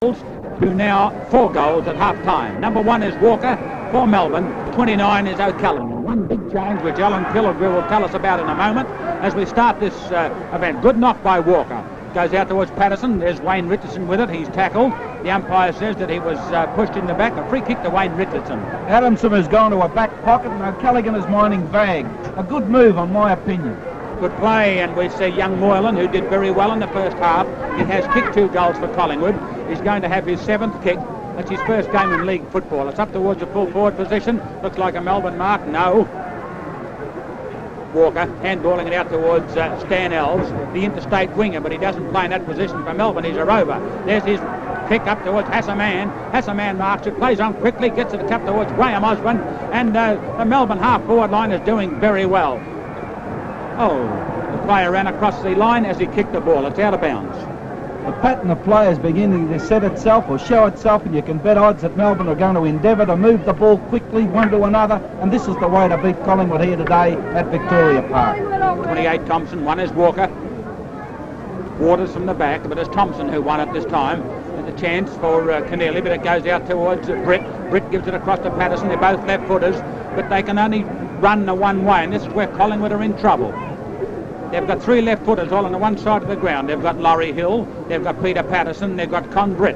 to now 4 goals at half-time. Number 1 is Walker for Melbourne, 29 is O'Callaghan. One big change which Alan Killigrew will tell us about in a moment as we start this event. Good knock by Walker. Goes out towards Patterson. There's Wayne Richardson with it. He's tackled. The umpire says that he was pushed in the back. A free kick to Wayne Richardson. Adamson has gone to a back pocket and O'Callaghan is minding Vag. A good move, on my opinion. Good play, and we see young Moylan, who did very well in the first half. He has kicked 2 goals for Collingwood. He's going to have his 7th kick. That's his first game in league football. It's up towards the full forward position. Looks like a Melbourne mark. No. Walker handballing it out towards Stan Elves, the interstate winger, but he doesn't play in that position for Melbourne. He's a rover. There's his kick up towards Hassaman. Hassaman marks it, plays on quickly, gets it up towards Graham Osborne, and the Melbourne half-forward line is doing very well. Oh, the player ran across the line as he kicked the ball. It's out of bounds. The pattern of play is beginning to set itself or show itself, and you can bet odds that Melbourne are going to endeavour to move the ball quickly one to another, and this is the way to beat Collingwood here today at Victoria Park. 28 Thompson, 1 is Walker. Waters from the back, but it's Thompson who won it this time. There's a chance for Keneally, but it goes out towards Britt. Britt gives it across to Patterson. They're both left-footers, but they can only run the one way, and this is where Collingwood are in trouble. They've got 3 left-footers all on the one side of the ground. They've got Laurie Hill, they've got Peter Patterson, they've got Con Britt.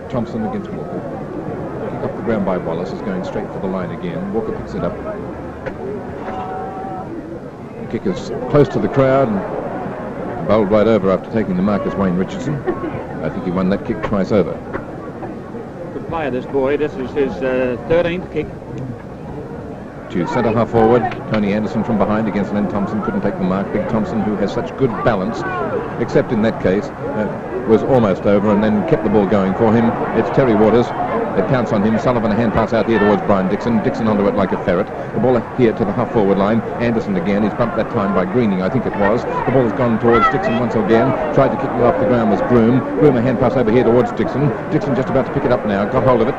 Thompson against Walker. Up the ground by Wallace, is going straight for the line again. Walker picks it up. The kick is close to the crowd and bowled right over after taking the mark as Wayne Richardson. I think he won that kick twice over. Good player, this boy. This is his 13th kick. To centre half forward, Tony Anderson from behind against Len Thompson, couldn't take the mark. Big Thompson, who has such good balance, except in that case, was almost over and then kept the ball going for him. It's Terry Waters. It counts on him. Sullivan a hand pass out here towards Brian Dixon. Dixon onto it like a ferret. The ball here to the half forward line. Anderson again. He's bumped that time by Greening, I think it was. The ball has gone towards Dixon once again. Tried to kick it off the ground was Groom. Groom a hand pass over here towards Dixon. Dixon just about to pick it up now. Got hold of it.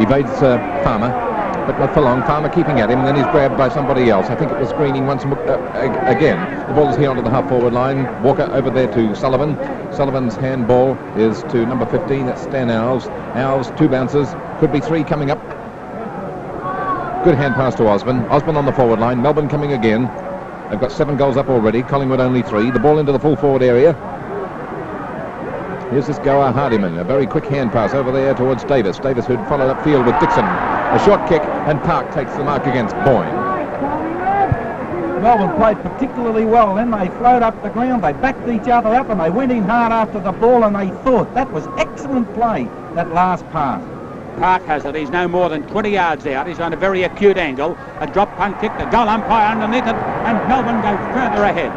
Evades Farmer. But not for long. Farmer keeping at him, then he's grabbed by somebody else. I think it was Greening once again. The ball is here onto the half-forward line. Walker over there to Sullivan. Sullivan's handball is to number 15. That's Stan Alves. Alves, 2 bounces. Could be 3 coming up. Good hand pass to Osborne. Osborne on the forward line. Melbourne coming again. They've got 7 goals up already. Collingwood only 3. The ball into the full forward area. Here's this goer, Hardiman. A very quick hand pass over there towards Davis. Davis who'd followed upfield with Dixon. A short kick, and Park takes the mark against Boyne. Melbourne played particularly well. Then they flowed up the ground, they backed each other up, and they went in hard after the ball, and they thought that was excellent play, that last pass. Park has it. He's no more than 20 yards out. He's on a very acute angle. A drop punt kick, the goal umpire underneath it, and Melbourne go further ahead.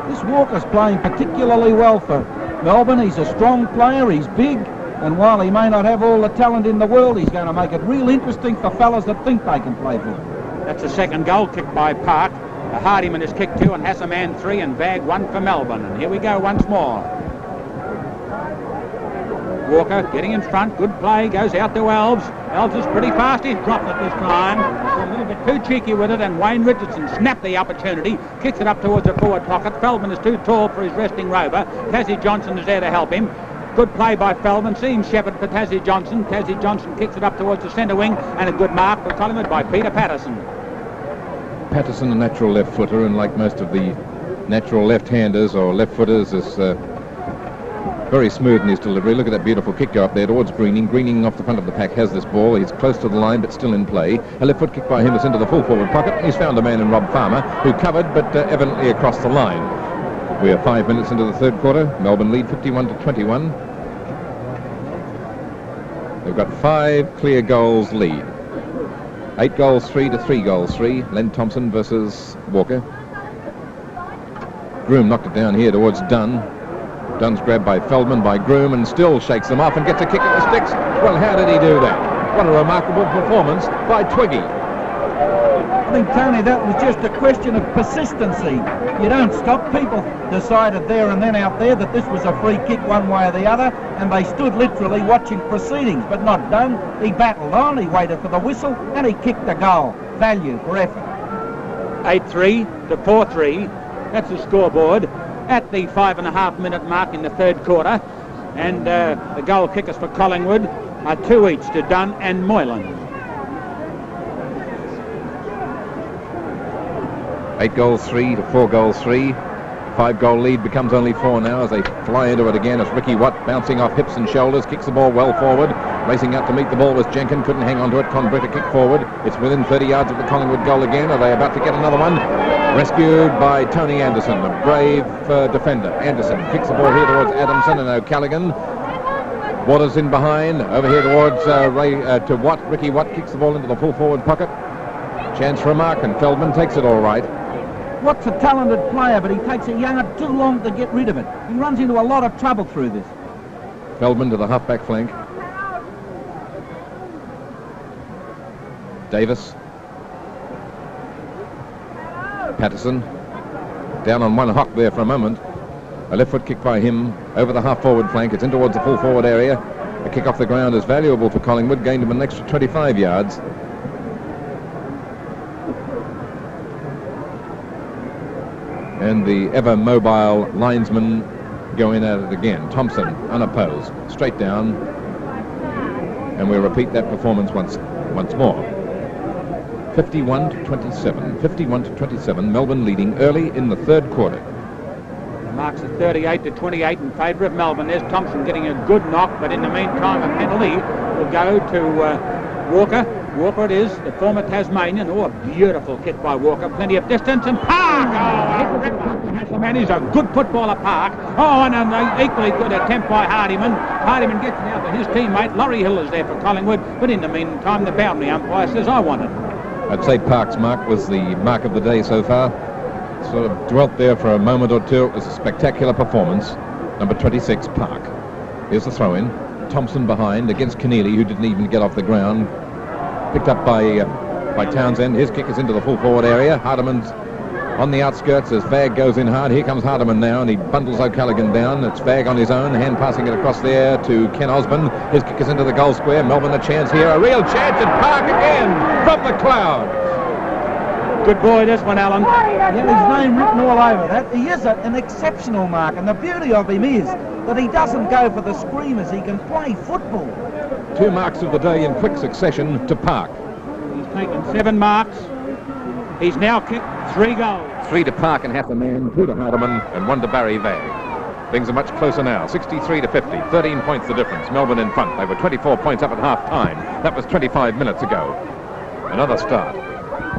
This Walker's playing particularly well for Melbourne. He's a strong player, he's big, and while he may not have all the talent in the world, he's going to make it real interesting for fellas that think they can play football. That's the second goal kick by Park. Hardiman has kicked 2 and Hassaman 3 and Vag 1 for Melbourne. And here we go once more. Walker getting in front, good play, goes out to Elves. Elves is pretty fast, he's dropped it this time. He's a little bit too cheeky with it, and Wayne Richardson snapped the opportunity, kicks it up towards the forward pocket. Feldman is too tall for his resting rover. Tassie Johnson is there to help him. Good play by Feldman, seeing Shepherd for Tassie Johnson. Tassie Johnson kicks it up towards the centre wing, and a good mark for Collingwood by Peter Patterson. Patterson, a natural left footer, and like most of the natural left-handers or left-footers, is very smooth in his delivery. Look at that beautiful kick go up there towards Greening. Greening off the front of the pack has this ball. He's close to the line but still in play. A left foot kick by him is into the full forward pocket. He's found a man in Rob Farmer who covered but evidently across the line. We are 5 minutes into the third quarter. Melbourne lead 51-21. They've got 5 clear goals lead. 8 goals 3 to 3 goals 3. Len Thompson versus Walker. Groom knocked it down here towards Dunn. Dunn's grabbed by Feldman, by Groom, and still shakes them off and gets a kick at the sticks. Well, how did he do that? What a remarkable performance by Twiggy. I think, Tony, that was just a question of persistency. You don't stop. People decided there and then out there that this was a free kick one way or the other, and they stood literally watching proceedings, but not done. He battled on, he waited for the whistle, and he kicked the goal. Value for effort. 8-3 to 4-3. That's the scoreboard at the 5.5-minute mark in the third quarter. And the goal kickers for Collingwood are 2 each to Dunn and Moylan. 8 goals 3 to 4 goals 3. 5-goal lead becomes only 4 now as they fly into it again. It's Ricky Watt bouncing off hips and shoulders, kicks the ball well forward. Racing out to meet the ball was Jenkin, couldn't hang on to it. Conbrick a kick forward. It's within 30 yards of the Collingwood goal again. Are they about to get another one? Rescued by Tony Anderson, a brave defender. Anderson kicks the ball here towards Adamson and O'Callaghan. Waters in behind, over here towards to Watt. Ricky Watt kicks the ball into the full forward pocket. Chance for a mark and Feldman takes it all right. Watt's a talented player, but he takes a yard too long to get rid of it. He runs into a lot of trouble through this. Feldman to the half-back flank. Davis. Patterson. Down on one hock there for a moment. A left foot kick by him over the half-forward flank. It's in towards the full-forward area. A kick off the ground is valuable for Collingwood. Gained him an extra 25 yards. And the ever-mobile linesman go in at it again. Thompson, unopposed, straight down. And we'll repeat that performance once more. 51 to 27. 51 to 27. Melbourne leading early in the third quarter. The marks are 38 to 28 in favour of Melbourne. There's Thompson getting a good knock, but in the meantime a penalty will go to Walker. Walker it is, the former Tasmanian. Oh, a beautiful kick by Walker. Plenty of distance and Park! Oh, man, he's a good footballer, Park. Oh, and an equally good attempt by Hardiman. Hardiman gets now to his teammate. Laurie Hill is there for Collingwood, but in the meantime the boundary umpire says, I want it. I'd say Park's mark was the mark of the day so far. Sort of dwelt there for a moment or two. It was a spectacular performance. Number 26, Park. Here's the throw-in. Thompson behind against Keneally, who didn't even get off the ground. Picked up by Townsend. His kick is into the full forward area. Hardiman's on the outskirts as Vag goes in hard. Here comes Hardiman now, and he bundles O'Callaghan down. It's Vag on his own, hand passing it across there to Ken Osborne. His kick is into the goal square. Melbourne a chance here, a real chance, and Park again from the cloud. Good boy, this one, Alan. Yeah, his name written all over that. He is an exceptional mark, and the beauty of him is that he doesn't go for the screamers. He can play football. 2 marks of the day in quick succession to Park. He's taken 7 marks. He's now kicked 3 goals. 3 to Park and half a man, 2 to Hardiman, and 1 to Barry Vag. Things are much closer now, 63 to 50, 13 points the difference. Melbourne in front. They were 24 points up at half-time. That was 25 minutes ago. Another start.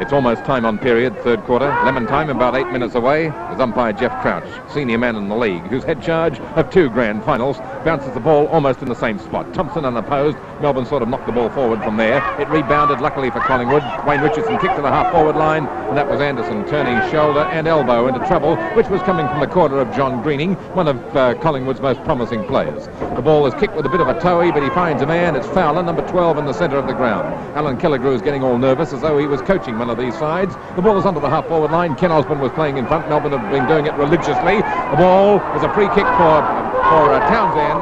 It's almost time on period, third quarter. Lemon time about 8 minutes away. As umpire Jeff Crouch, senior man in the league, who's had charge of 2 grand finals, bounces the ball almost in the same spot. Thompson unopposed. Melbourne sort of knocked the ball forward from there. It rebounded luckily for Collingwood. Wayne Richardson kicked to the half-forward line, and that was Anderson turning shoulder and elbow into trouble, which was coming from the corner of John Greening, one of Collingwood's most promising players. The ball is kicked with a bit of a toey, but he finds a man. It's Fowler, number 12, in the centre of the ground. Alan Killigrew is getting all nervous as though he was coaching one of these sides. The ball is onto the half-forward line. Ken Osborne was playing in front. Melbourne have been doing it religiously. The ball is a free kick for Townsend.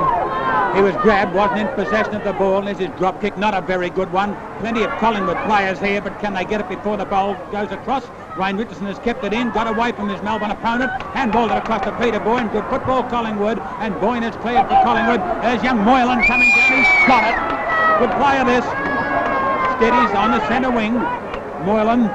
He was grabbed, wasn't in possession of the ball. There's his drop kick, not a very good one. Plenty of Collingwood players here, but can they get it before the ball goes across? Wayne Richardson has kept it in, got away from his Melbourne opponent, handballed it across to Peter Boyne. Good football, Collingwood, and Boyne is cleared for Collingwood. There's young Moylan coming down, he's got it. Good player this. Steadies on the centre wing. Moylan.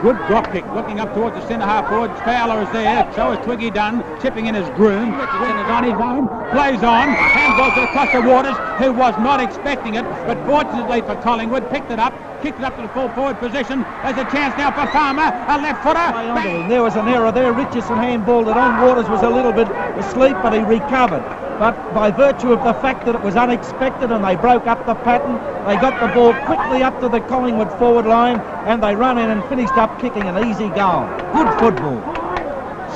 Good drop kick, looking up towards the centre half forward. Fowler is there, so is Twiggy Dunn, chipping in his groom. Richardson is on his own, plays on, handballs it across the Waters, who was not expecting it, but fortunately for Collingwood, picked it up, kicked it up to the full forward position. There's a chance now for Farmer, a left footer. There was an error there. Richardson handballed it on. Waters was a little bit asleep, but he recovered. But by virtue of the fact that it was unexpected and they broke up the pattern, they got the ball quickly up to the Collingwood forward line and they run in and finished up kicking an easy goal. Good football.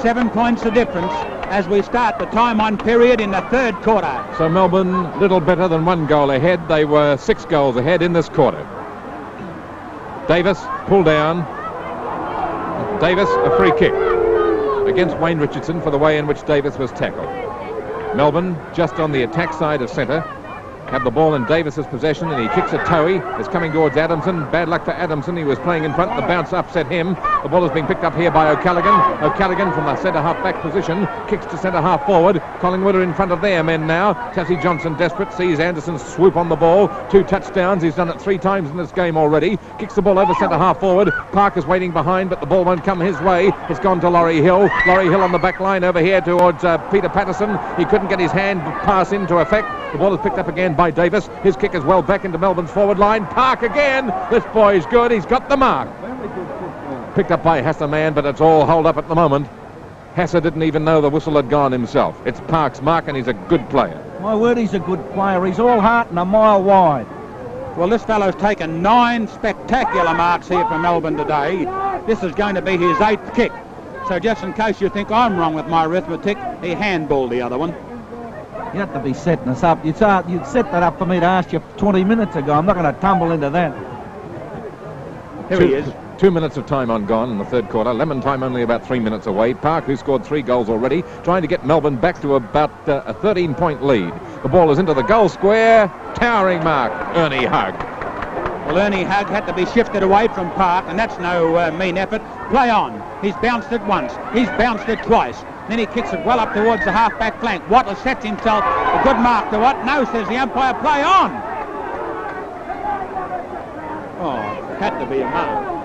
7 points the difference as we start the time on period in the third quarter. So Melbourne, little better than 1 goal ahead. They were 6 goals ahead in this quarter. Davis, pull down. Davis, a free kick against Wayne Richardson for the way in which Davis was tackled. Melbourne, just on the attack side of centre, have the ball in Davis's possession, and he kicks a toey. It's coming towards Adamson. Bad luck for Adamson. He was playing in front. The bounce upset him. The ball is being picked up here by O'Callaghan. O'Callaghan from the centre-half back position kicks to centre-half forward. Collingwood are in front of their men now. Tassie Johnson desperate, sees Anderson swoop on the ball. 2 touchdowns. He's done it 3 times in this game already. Kicks the ball over centre-half forward. Parker's waiting behind, but the ball won't come his way. It's gone to Laurie Hill. Laurie Hill on the back line over here towards Peter Patterson. He couldn't get his hand pass into effect. The ball is picked up again by Davis. His kick is well back into Melbourne's forward line. Park again. This boy's good. He's got the mark. Picked up by Hasserman, but it's all held up at the moment. Hasser didn't even know the whistle had gone himself. It's Park's mark, and he's a good player. My word, he's a good player. He's all heart and a mile wide. Well, this fellow's taken 9 spectacular marks here for Melbourne today. This is going to be his 8th kick. So just in case you think I'm wrong with my arithmetic, he handballed the other one. You have to be setting us up. You'd set that up for me to ask you 20 minutes ago. I'm not going to tumble into that. Here he is. 2 minutes of time on gone in the third quarter. Lemon time only about 3 minutes away. Park, who scored 3 goals already, trying to get Melbourne back to about a 13-point lead. The ball is into the goal square. Towering mark, Ernie Hugg. Well, Ernie Hugg had to be shifted away from Park, and that's no mean effort. Play on. He's bounced it once. He's bounced it twice. Then he kicks it well up towards the half-back flank. Wattle sets himself. A good mark to what? No, says the umpire. Play on. Oh, had to be a mark.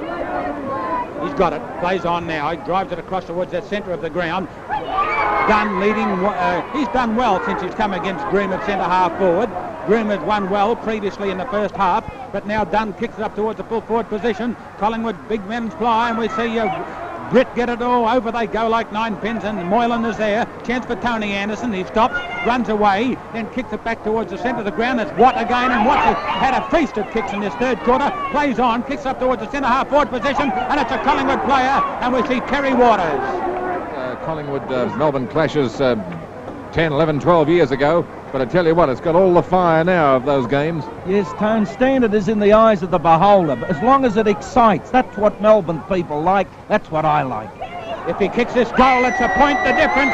He's got it. Plays on now. He drives it across towards the centre of the ground. Dunn leading. He's done well since he's come against Groom at centre-half forward. Groom has won well previously in the first half, but now Dunn kicks it up towards the full forward position. Collingwood, big men's fly, and we see Britt get it all. Over they go like 9 pins, and Moylan is there. Chance for Tony Anderson. He stops, runs away, then kicks it back towards the centre of the ground. It's Watt again, and Watt had a feast of kicks in this third quarter. Plays on, kicks up towards the centre-half forward position, and it's a Collingwood player, and we see Terry Waters. Collingwood, Melbourne clashes 10, 11, 12 years ago. But I tell you what, it's got all the fire now of those games. Yes, Tone, standard is in the eyes of the beholder. But as long as it excites, that's what Melbourne people like. That's what I like. If he kicks this goal, it's a point the difference.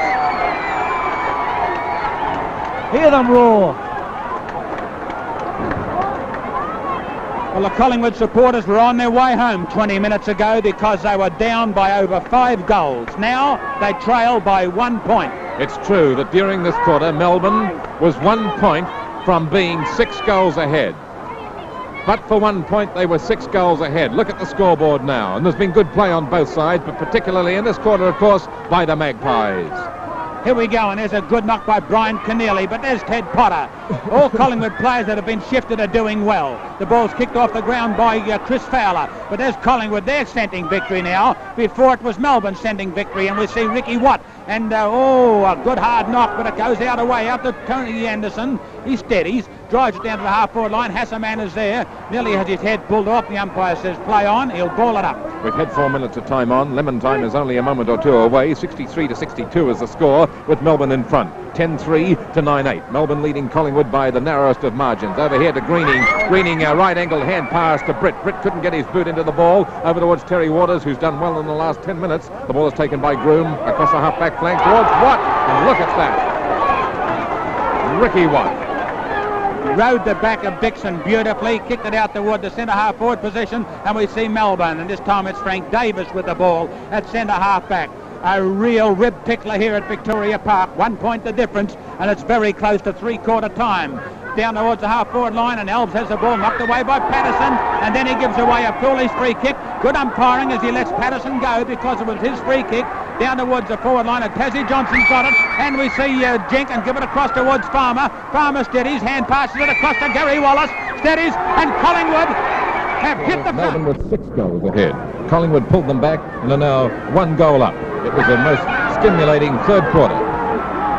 Hear them roar. Well, the Collingwood supporters were on their way home 20 minutes ago because they were down by over 5 goals. Now they trail by 1 point. It's true that during this quarter, Melbourne was 1 point from being 6 goals ahead. But for 1 point, they were 6 goals ahead. Look at the scoreboard now. And there's been good play on both sides, but particularly in this quarter, of course, by the Magpies. Here we go, and there's a good knock by Brian Keneally, but there's Ted Potter. All Collingwood players that have been shifted are doing well. The ball's kicked off the ground by Chris Fowler, but there's Collingwood. They're scenting victory now. Before it was Melbourne scenting victory, and we see Ricky Watt. And, a good hard knock, but it goes out away, out to Tony Anderson. He steadies, drives it down to the half-forward line. Hasserman is there, nearly has his head pulled off. The umpire says play on, he'll ball it up. We've had 4 minutes of time on. Lemon time is only a moment or two away. 63-62 is the score, with Melbourne in front. 10-3 to 9-8. Melbourne leading Collingwood by the narrowest of margins. Over here to Greening. Greening, a right-angled hand pass to Britt. Britt couldn't get his boot into the ball. Over towards Terry Waters, who's done well in the last 10 minutes. The ball is taken by Groom across the half-back flank towards Watt. And look at that. Ricky Watt. Rode the back of Dixon beautifully, kicked it out toward the centre-half forward position, and we see Melbourne. And this time it's Frank Davis with the ball at centre-half back. A real rib tickler here at Victoria Park. 1 point the difference, and it's very close to three-quarter time. Down towards the half-forward line, and Elves has the ball knocked away by Patterson, and then he gives away a foolish free kick. Good umpiring as he lets Patterson go because it was his free kick. Down towards the forward line, and Tassie Johnson's got it, and we see Jenkins give it across towards Farmer. Farmer steadies, hand passes it across to Gary Wallace, steadies, and Collingwood have hit the front. Melbourne was 6 goals ahead. Collingwood pulled them back and are now 1 goal up. It was the most stimulating third quarter.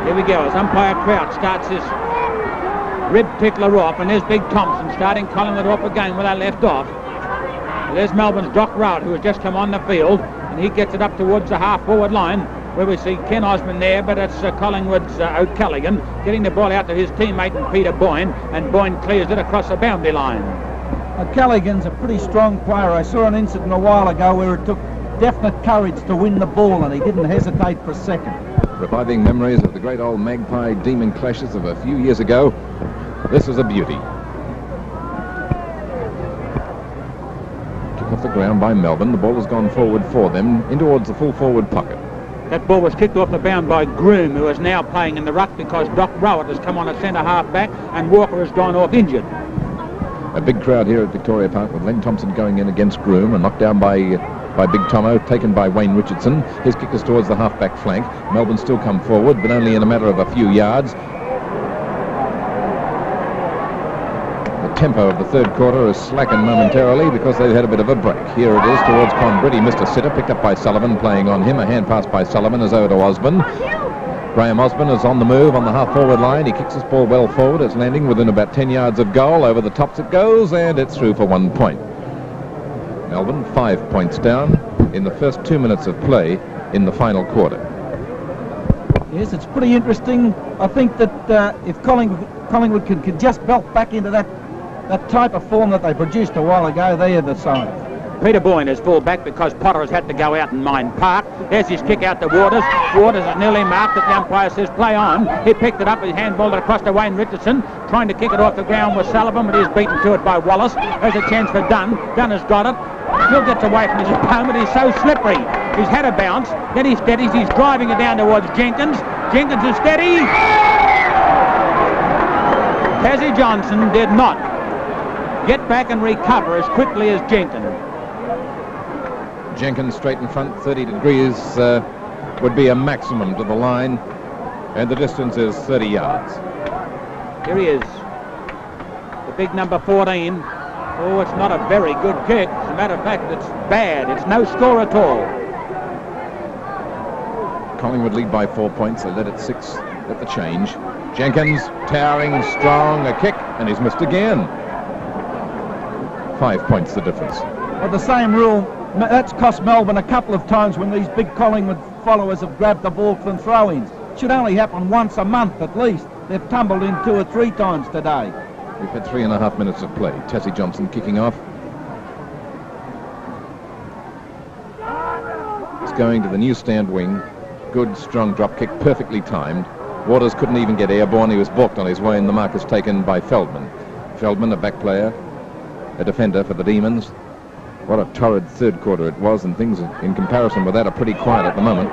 Here we go as umpire Crouch starts his rib tickler off, and there's Big Thompson starting Collingwood off again where they left off. There's Melbourne's Doc Rout, who has just come on the field, and he gets it up towards the half-forward line, where we see Ken Osmond there, but it's Collingwood's O'Callaghan getting the ball out to his teammate and Peter Boyne, and Boyne clears it across the boundary line. O'Callaghan's a pretty strong player. I saw an incident a while ago where it took definite courage to win the ball, and he didn't hesitate for a second. Reviving memories of the great old Magpie Demon clashes of a few years ago. This is a beauty. Kick off the the ground by Melbourne. The ball has gone forward for them, in towards the full forward pocket. That ball was kicked off the bound by Groom, who is now playing in the ruck because Doc Rowett has come on a centre half back and Walker has gone off injured. A big crowd here at Victoria Park with Len Thompson going in against Groom and knocked down by Big Tomo, taken by Wayne Richardson. His kick is towards the half-back flank. Melbourne still come forward, but only in a matter of a few yards. The tempo of the third quarter has slackened momentarily because they've had a bit of a break. Here it is towards Conbridge. Mr. Sitter picked up by Sullivan, playing on him. A hand pass by Sullivan is over to Osborne. Graham Osborne is on the move on the half-forward line. He kicks this ball well forward. It's landing within about 10 yards of goal. Over the tops it goes, and it's through for 1 point. Melbourne 5 points down in the first 2 minutes of play in the final quarter. Yes, it's pretty interesting. I think that if Collingwood can just belt back into that type of form that they produced a while ago, they're the side. Peter Boyne is full back because Potter has had to go out and Mine Park. There's his kick out to Waters. Waters is nearly marked, but the umpire says play on. He picked it up, he handballed it across to Wayne Richardson, trying to kick it off the ground with Sullivan, but he's beaten to it by Wallace. There's a chance for Dunn. Dunn has got it. Still gets away from his opponent. He's so slippery. He's had a bounce. Then he steadies. He's driving it down towards Jenkins. Jenkins is steady. Tassie Johnson did not get back and recover as quickly as Jenkins. Jenkins straight in front, 30 degrees would be a maximum to the line, and the distance is 30 yards. Here he is, the big number 14. Oh, it's not a very good kick. As a matter of fact, it's bad. It's no score at all. Collingwood lead by 4 points. They led at 6 at the change. Jenkins, towering, strong, a kick, and he's missed again. 5 points the difference. Well, the same rule, that's cost Melbourne a couple of times when these big Collingwood followers have grabbed the ball from throw-ins. It should only happen once a month at least. They've tumbled in 2 or 3 times today. We've had 3.5 minutes of play. Tassie Johnson kicking off. It's going to the new stand wing. Good, strong drop kick, perfectly timed. Waters couldn't even get airborne. He was balked on his way, and the mark is taken by Feldman. Feldman, a back player, a defender for the Demons. What a torrid third quarter it was, and things in comparison with that are pretty quiet at the moment.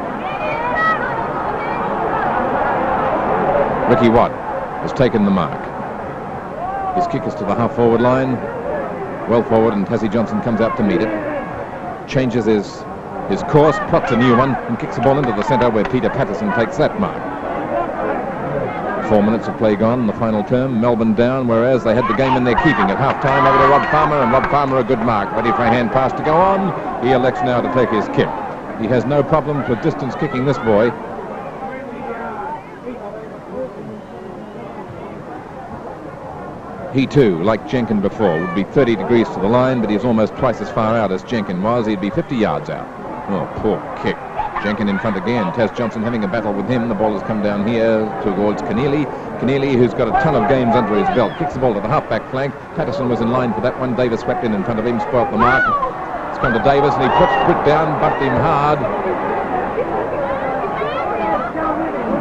Ricky Watt has taken the mark. His kick is to the half-forward line, well forward, and Tassie Johnson comes out to meet it. Changes his course, plots a new one, and kicks the ball into the centre where Peter Patterson takes that mark. 4 minutes of play gone in the final term. Melbourne down, whereas they had the game in their keeping at half-time. Over to Rob Farmer, and Rob Farmer a good mark. Ready for a hand pass to go on. He elects now to take his kick. He has no problems with distance kicking, this boy. He too, like Jenkin before, would be 30 degrees to the line, but he's almost twice as far out as Jenkin was. He'd be 50 yards out. Oh, poor kick. Jenkin in front again. Taz Johnson having a battle with him. The ball has come down here towards Keneally. Keneally, who's got a ton of games under his belt, kicks the ball to the half-back flank. Patterson was in line for that one. Davis swept in front of him, spoilt the mark. It's gone to Davis, and he puts Britt down, bumped him hard.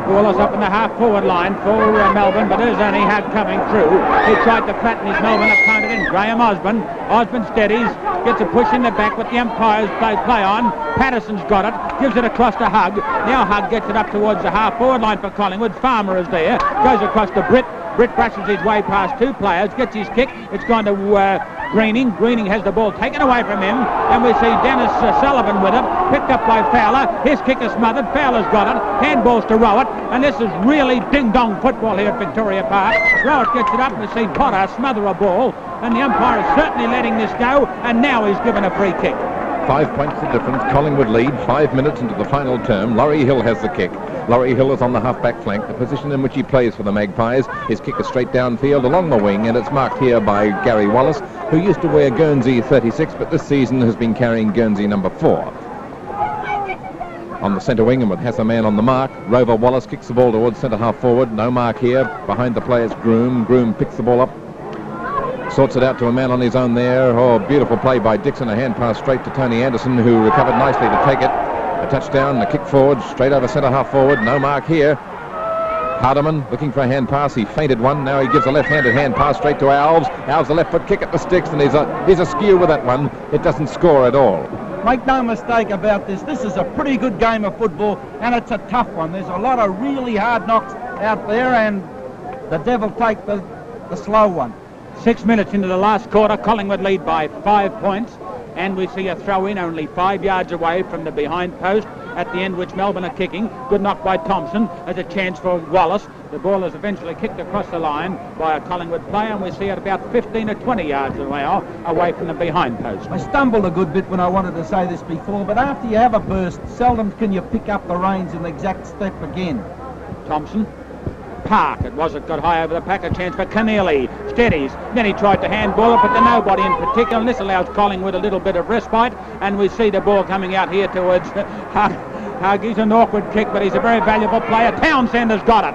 Ball is up in the half-forward line for Melbourne, but there's only Hug coming through. He tried to flatten his Melbourne opponent in. Graham Osborne. Osborne steadies, gets a push in the back, but the umpires play on. Patterson's got it, gives it across to Hug. Now Hug gets it up towards the half-forward line for Collingwood. Farmer is there, goes across to Britt. Britt brushes his way past 2 players, gets his kick. It's gone to Greening. Greening has the ball taken away from him, and we see Dennis Sullivan with it, picked up by Fowler. His kick is smothered. Fowler's got it. Handballs to Rowett, and this is really ding-dong football here at Victoria Park. Rowett gets it up, and we see Potter smother a ball, and the umpire is certainly letting this go, and now he's given a free kick. 5 points the difference. Collingwood lead 5 minutes into the final term. Laurie Hill has the kick. Laurie Hill is on the half-back flank, the position in which he plays for the Magpies. His kick is straight downfield along the wing, and it's marked here by Gary Wallace, who used to wear Guernsey 36, but this season has been carrying Guernsey number 4. On the centre wing, and with Hassaman on the mark, Rover Wallace kicks the ball towards centre half forward. No mark here. Behind the players, Groom. Groom picks the ball up, sorts it out to a man on his own there. Oh, beautiful play by Dixon. A hand pass straight to Tony Anderson, who recovered nicely to take it. A touchdown, a kick forward, straight over centre half forward. No mark here. Hardiman looking for a hand pass. He feinted one. Now he gives a left-handed hand pass straight to Alves. Alves a left foot kick at the sticks, and he's askew with that one. It doesn't score at all. Make no mistake about this. This is a pretty good game of football, and it's a tough one. There's a lot of really hard knocks out there, and the devil take the slow one. 6 minutes into the last quarter, Collingwood lead by 5 points, and we see a throw-in only 5 yards away from the behind post, at the end which Melbourne are kicking. Good knock by Thompson as a chance for Wallace. The ball is eventually kicked across the line by a Collingwood player, and we see it about 15 or 20 yards away from the behind post. I stumbled a good bit when I wanted to say this before, but after you have a burst, seldom can you pick up the reins in the exact step again. Thompson. Park, it got high over the pack, a chance for Keneally, steadies, then he tried to handball it, but to nobody in particular, and this allows Collingwood a little bit of respite, and we see the ball coming out here towards Hug. He's an awkward kick, but he's a very valuable player. Townsend has got it.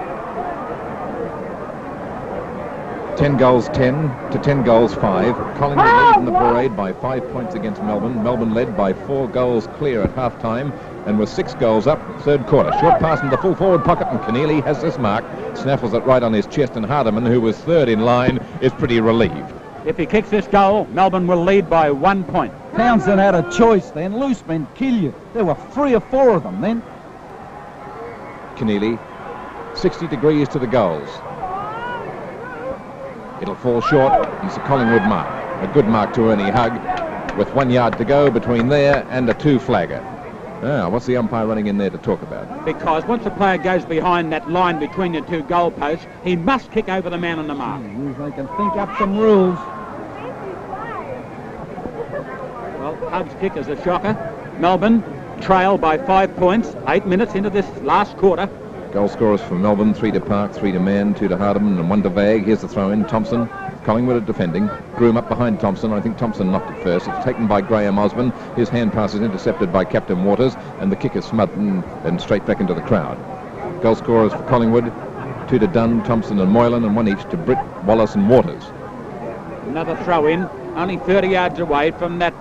10 goals 10 to 10 goals 5. Collingwood lead in the parade by 5 points against Melbourne. Melbourne led by 4 goals clear at half-time and was 6 goals up third quarter. Short pass in the full forward pocket, and Keneally has this mark. Snaffles it right on his chest, and Hardiman, who was third in line, is pretty relieved. If he kicks this goal, Melbourne will lead by 1 point. Townsend had a choice then. Loose men kill you. There were 3 or 4 of them then. Keneally, 60 degrees to the goals. It'll fall short. It's a Collingwood mark. A good mark to Ernie Hug, with 1 yard to go between there and a 2-flagger. What's the umpire running in there to talk about? Because once a player goes behind that line between the 2 goalposts, he must kick over the man on the mark. They can think up some rules. Well, Hug's kick is a shocker. Melbourne trail by 5 points, 8 minutes into this last quarter. Goal scorers for Melbourne, 3 to Park, 3 to Mann, 2 to Hardiman, and 1 to Vague. Here's the throw-in. Thompson. Collingwood are defending. Groom up behind Thompson. I think Thompson knocked it first. It's taken by Graham Osborne. His hand pass is intercepted by Captain Waters, and the kick is smothered and straight back into the crowd. Goal scorers for Collingwood, 2 to Dunn, Thompson and Moylan, and 1 each to Britt, Wallace and Waters. Another throw-in, only 30 yards away from that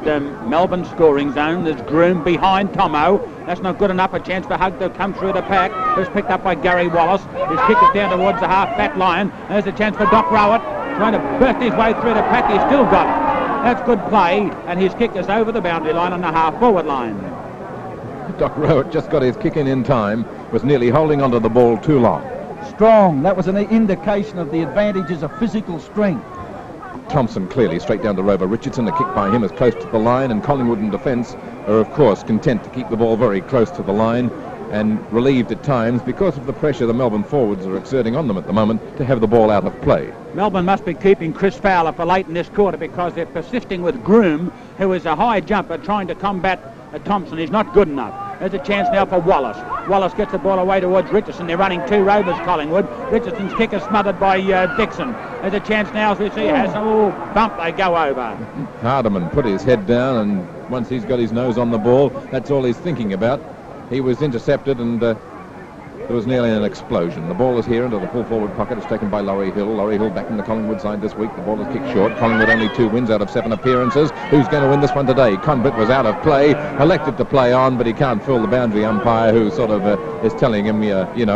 Melbourne scoring zone. There's Groom behind Tomo. That's not good enough. A chance for Hug to come through the pack. It was picked up by Gary Wallace. His kick is down towards the half-back line. There's a chance for Doc Rowett, trying to burst his way through the pack. He's still got it. That's good play, and his kick is over the boundary line on the half-forward line. Doc Rowett just got his kick in time, was nearly holding onto the ball too long. Strong. That was an indication of the advantages of physical strength. Thompson clearly straight down to Rover Richardson. A kick by him is close to the line, and Collingwood in defence are of course content to keep the ball very close to the line, and relieved at times because of the pressure the Melbourne forwards are exerting on them at the moment to have the ball out of play. Melbourne must be keeping Chris Fowler for late in this quarter because they're persisting with Groom, who is a high jumper trying to combat Thompson. He's not good enough. There's a chance now for Wallace. Wallace gets the ball away towards Richardson. They're running 2 rovers, Collingwood. Richardson's kick is smothered by Dixon. There's a chance now as we see has a bump. They go over. Hardiman put his head down, and once he's got his nose on the ball, that's all he's thinking about. He was intercepted, and there was nearly an explosion. The ball is here into the full forward pocket. It's taken by Laurie Hill. Laurie Hill back in the Collingwood side this week. The ball is kicked short. Collingwood only 2 wins out of 7 appearances. Who's going to win this one today? Convitt was out of play, elected to play on, but he can't fool the boundary umpire, who sort of is telling him,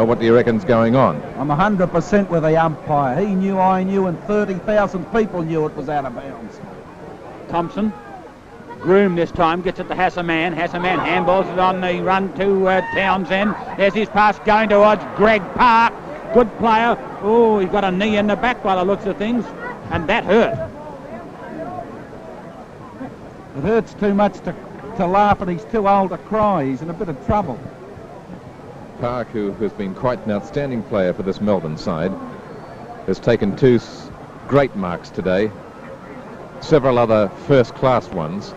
what do you reckon's going on? I'm 100% with the umpire. He knew, I knew, and 30,000 people knew it was out of bounds. Thompson. Groom this time gets it to Hassaman. Hassaman handballs it on the run to Townsend. There's his pass going towards Greg Park. Good player. Oh, he got a knee in the back by the looks of things, and that hurt. It hurts too much to laugh, and he's too old to cry. He's in a bit of trouble. Park, who has been quite an outstanding player for this Melbourne side, has taken 2 great marks today, several other first-class ones.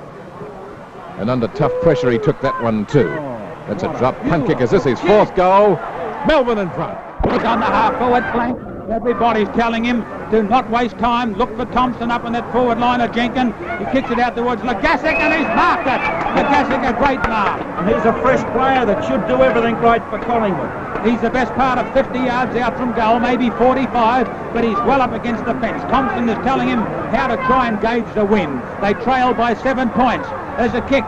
And under tough pressure, he took that one too. That's a drop punt kick. Is this his 4th goal? Melbourne in front. He's on the half-forward flank. Everybody's telling him to not waste time. Look for Thompson up on that forward line of Jenkins. He kicks it out towards Legasic, and he's marked it. Legasic, a great mark. And he's a fresh player that should do everything right for Collingwood. He's the best part of 50 yards out from goal, maybe 45, but he's well up against the fence. Thompson is telling him how to try and gauge the win. They trail by 7 points. There's a kick.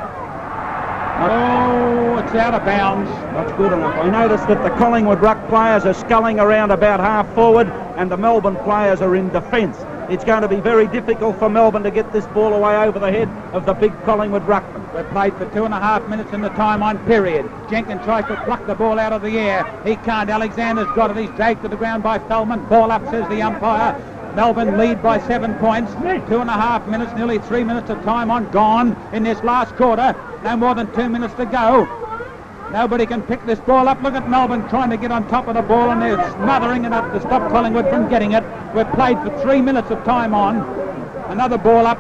Oh, kicks out of bounds. That's good enough. I noticed that the Collingwood ruck players are sculling around about half forward and the Melbourne players are in defence. It's going to be very difficult for Melbourne to get this ball away over the head of the big Collingwood ruckman. We've played for 2.5 minutes in the time on period. Jenkins tries to pluck the ball out of the air. He can't. Alexander's got it. He's dragged to the ground by Feldman. Ball up, says the umpire. Melbourne lead by 7 points. 2.5 minutes, nearly 3 minutes of time on gone in this last quarter. No more than 2 minutes to go. Nobody can pick this ball up. Look at Melbourne trying to get on top of the ball and they're smothering it up to stop Collingwood from getting it. We've played for 3 minutes of time on. Another ball up.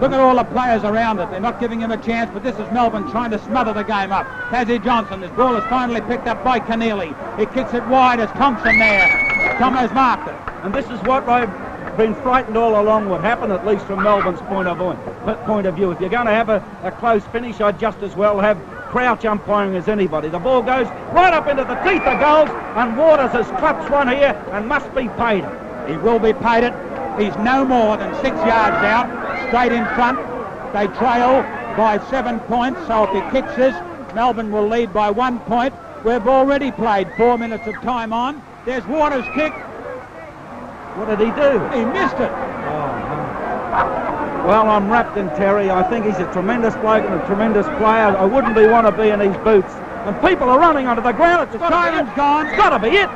Look at all the players around it. They're not giving him a chance, but this is Melbourne trying to smother the game up. Tassie Johnson, this ball is finally picked up by Keneally. He kicks it wide as Thompson there. Tomo's marked it. And this is what I've been frightened all along would happen, at least from Melbourne's point of view. If you're going to have a close finish, I'd just as well have Crouch umpiring as anybody. The ball goes right up into the teeth of goals, and Waters has clutched one here and must be paid it. He will be paid it. He's no more than 6 yards out, straight in front. They trail by 7 points, so if he kicks this, Melbourne will lead by 1 point. We've already played 4 minutes of time on. There's Waters' kick. What did he do? He missed it. Oh, no. Well, I'm wrapped in Terry. I think he's a tremendous bloke and a tremendous player. I wouldn't want to be in his boots. And people are running onto the ground. The siren's gone. It's got to be it.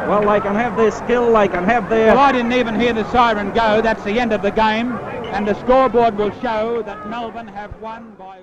Well, they can have their skill. They can have their... Well, I didn't even hear the siren go. That's the end of the game. And the scoreboard will show that Melbourne have won by...